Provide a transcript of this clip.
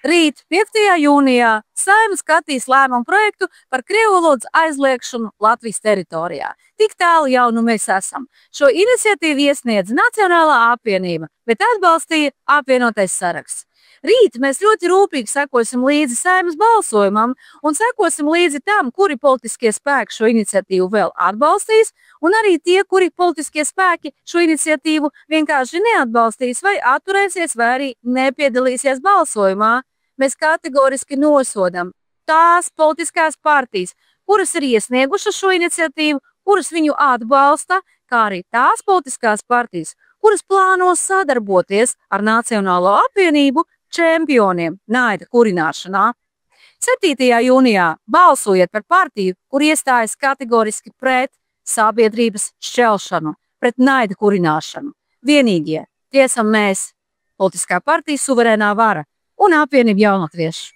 Rīt, 5. jūnijā, Saeima skatīs lēmumu projektu par krievu valodas aizliegšanu Latvijas teritorijā. Tik tālu jau nu mēs esam. Šo iniciatīvu iesniedz Nacionālā apvienība, bet atbalstīja apvienotais saraksts. Rīt mēs ļoti rūpīgi sekosim līdzi Saeimas balsojumam un sekosim līdzi tam, kuri politiskie spēki šo iniciatīvu vēl atbalstīs, un arī tie, kuri politiskie spēki šo iniciatīvu vienkārši neatbalstīs vai atturēsies vai arī nepiedalīsies balsojumā. Mēs kategoriski nosodam tās politiskās partijas, kuras ir iesniegušas šo iniciatīvu, kuras viņu atbalsta, kā arī tās politiskās partijas, kuras plāno sadarboties ar Nacionālo apvienību čempioniem naida kurināšanā. 7. jūnijā balsojiet par partiju, kur iestājas kategoriski pret sabiedrības šķelšanu, pret naida kurināšanu. Vienīgie, tie esam mēs, politiskā partija Suverēnā vara un apvienība Jaunatvieši.